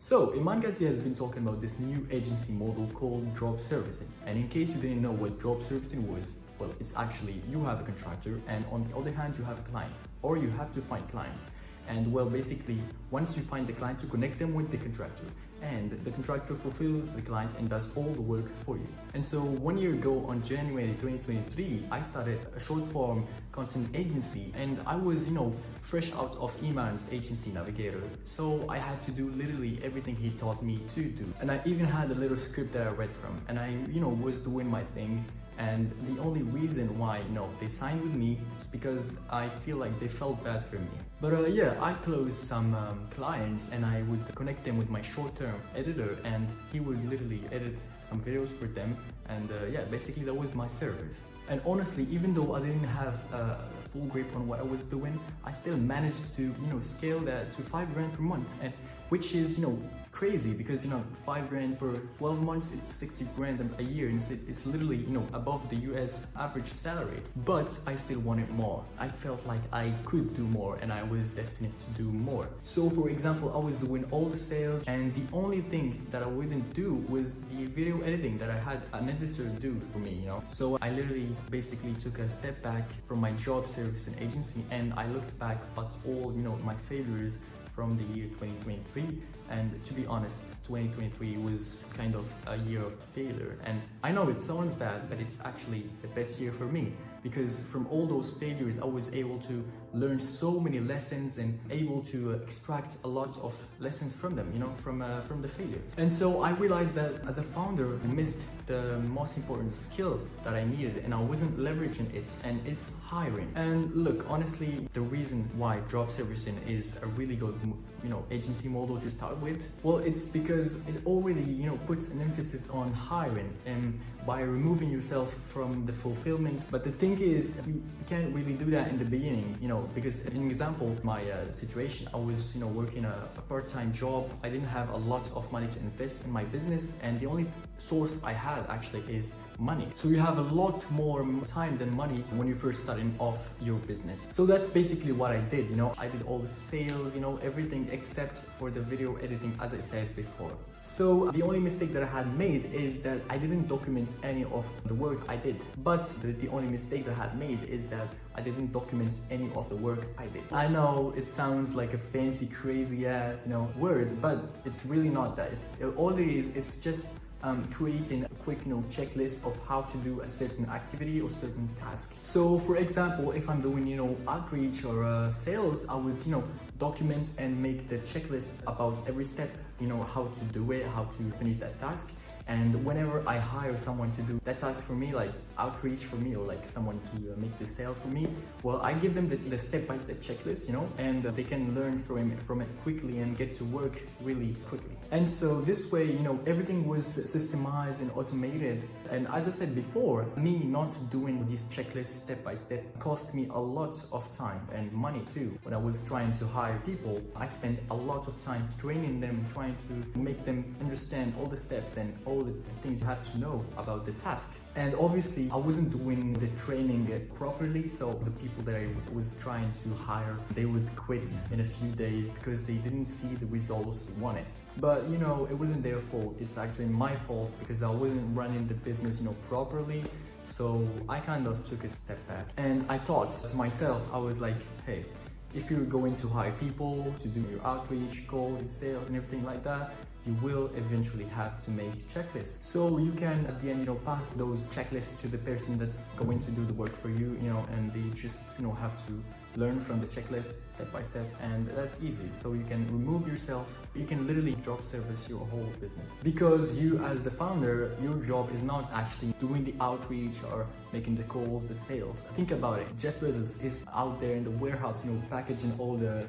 So, Iman Gadzhi has been talking about this new agency model called job servicing. And in case you didn't know what job servicing was, well, it's actually you have a contractor and on the other hand you have a client, or you have to find clients. And well, basically, once you find the client, you connect them with the contractor, and the contractor fulfills the client and does all the work for you. And so 1 year ago, on January 2023, I started a short form content agency, and I was, fresh out of Iman's agency navigator. So I had to do literally everything he taught me to do. And I even had a little script that I read from, and I, was doing my thing. And the only reason why, they signed with me is because I feel like they felt bad for me. But yeah, I closed some clients and I would connect them with my short-term editor, and he would literally edit some videos for them. And yeah, basically that was my service. And honestly, even though I didn't have a full grip on what I was doing, I still managed to, scale that to 5 grand per month, and which is, crazy because 5 grand per 12 months, it's 60 grand a year, and it's literally above the US average salary. But I still wanted more. I felt like I could do more and I was destined to do more. So for example, I was doing all the sales, and the only thing that I wouldn't do was the video editing that I had an editor do for me. So I literally basically took a step back from my job service and agency, and I looked back at all my failures from the year 2023, and to be honest, 2023 was kind of a year of failure. And I know it sounds bad, but it's actually the best year for me, because from all those failures I was able to learn so many lessons and able to extract a lot of lessons from them, from the failures. And so I realized that as a founder, I missed the most important skill that I needed, and I wasn't leveraging it, and it's hiring. And look, honestly, the reason why job servicing is a really good agency model to start with, well, it's because it already puts an emphasis on hiring and by removing yourself from the fulfillment. But the thing is, you can't really do that in the beginning, because an example, my situation, I was working a part-time job. I didn't have a lot of money to invest in my business, and the only source I had actually is money. So you have a lot more time than money when you're first starting off your business. So that's basically what I did. I did all the sales, everything except for the video editing, as I said before. So the only mistake that I had made is that I didn't document any of the work I did. But the only mistake that I had made is that I didn't document any of the work I did. I know it sounds like a fancy, crazy ass, word, but it's really not that. All it is, it's just creating a quick checklist of how to do a certain activity or certain task. So for example, if I'm doing outreach or sales, I would document and make the checklist about every step, how to do it, how to finish that task. And whenever I hire someone to do that task for me, like outreach for me, or like someone to make the sale for me, well, I give them the step-by-step checklist, and they can learn from it quickly and get to work really quickly. And so this way, everything was systemized and automated. And as I said before, me not doing these checklists step-by-step cost me a lot of time and money too. When I was trying to hire people, I spent a lot of time training them, trying to make them understand all the steps and all the things you have to know about the task. And obviously I wasn't doing the training properly, so the people that I was trying to hire, they would quit in a few days because they didn't see the results they wanted. But it wasn't their fault, it's actually my fault because I wasn't running the business properly. So I kind of took a step back, and I thought to myself, I was like, hey, if you're going to hire people to do your outreach, calls, sales and everything like that, you will eventually have to make checklists. So you can at the end, pass those checklists to the person that's going to do the work for you, and they just, have to learn from the checklist step by step, and that's easy. So you can remove yourself, you can literally job service your whole business. Because you as the founder, your job is not actually doing the outreach or making the calls, the sales. Think about it, Jeff Bezos is out there in the warehouse, packaging all the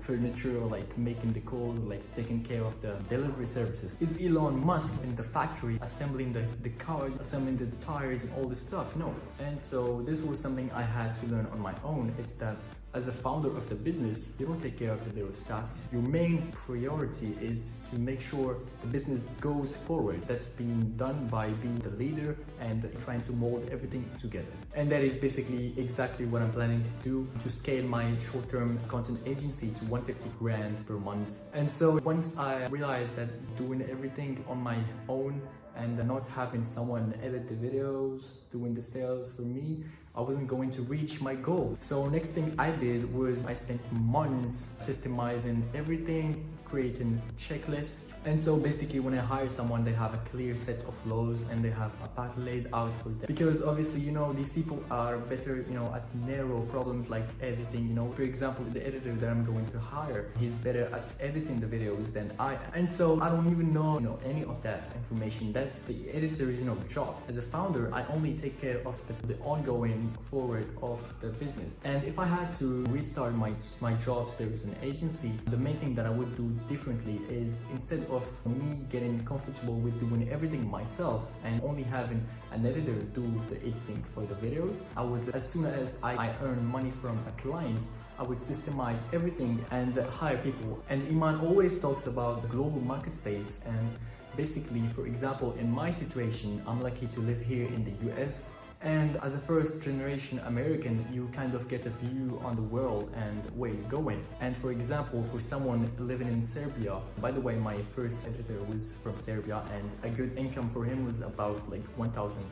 furniture, or like making the call, like taking care of the delivery services. Is Elon Musk in the factory assembling the cars, assembling the tires and all this stuff? No. And so this was something I had to learn on my own. It's that as a founder of the business, you don't take care of those tasks. Your main priority is to make sure the business goes forward. That's being done by being the leader and trying to mold everything together. And that is basically exactly what I'm planning to do to scale my short-term content agency to 150 grand per month. And so once I realized that doing everything on my own and not having someone edit the videos, doing the sales for me, I wasn't going to reach my goal. So next thing I did was I spent months systemizing everything, creating checklists. And so basically when I hire someone, they have a clear set of flows and they have a path laid out for them. Because obviously, these people are better, at narrow problems like editing. For example, the editor that I'm going to hire, he's better at editing the videos than I am. And so I don't even know, any of that information. That's the editor's, job. As a founder, I only take care of the ongoing forward of the business. And if I had to restart my job service and agency, the main thing that I would do differently is instead of me getting comfortable with doing everything myself and only having an editor do the editing for the videos, I would, as soon as I earn money from a client, I would systemize everything and hire people. And Iman always talks about the global marketplace, and basically, for example, in my situation, I'm lucky to live here in the US. And as a first generation American, you kind of get a view on the world and where you're going. And for example, for someone living in Serbia, by the way, my first editor was from Serbia and a good income for him was about like 1,000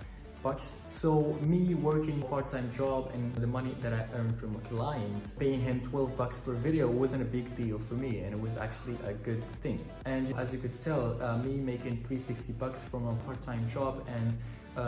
bucks. So me working a part-time job and the money that I earned from clients, paying him 12 bucks per video wasn't a big deal for me, and it was actually a good thing. And as you could tell, me making 360 bucks from a part-time job and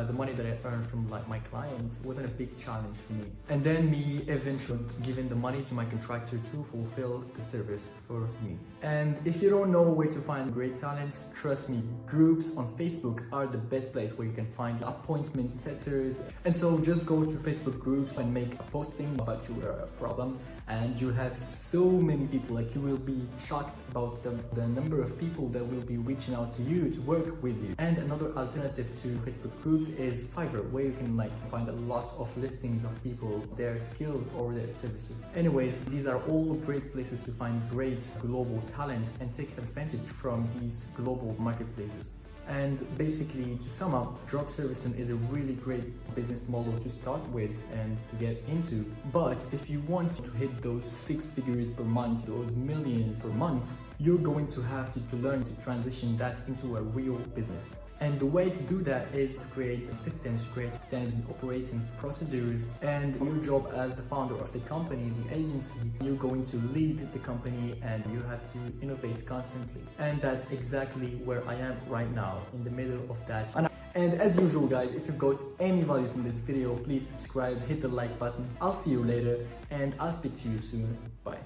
the money that I earned from my clients wasn't a big challenge for me. And then me eventually giving the money to my contractor to fulfill the service for me. And if you don't know where to find great talents, trust me, groups on Facebook are the best place where you can find appointment setters. And so just go to Facebook groups and make a posting about your problem, and you'll have so many people, like you will be shocked about the number of people that will be reaching out to you to work with you. And another alternative to Facebook groups is Fiverr, where you can find a lot of listings of people, their skills or their services. Anyways, these are all great places to find great global talents and take advantage from these global marketplaces. And basically, to sum up, drop servicing is a really great business model to start with and to get into. But if you want to hit those 6 figures per month, those millions per month, you're going to have to learn to transition that into a real business. And the way to do that is to create systems, to create standard operating procedures. And your job as the founder of the company, the agency, you're going to lead the company and you have to innovate constantly. And that's exactly where I am right now, in the middle of that. And as usual guys, if you've got any value from this video, please subscribe, hit the like button. I'll see you later and I'll speak to you soon. Bye.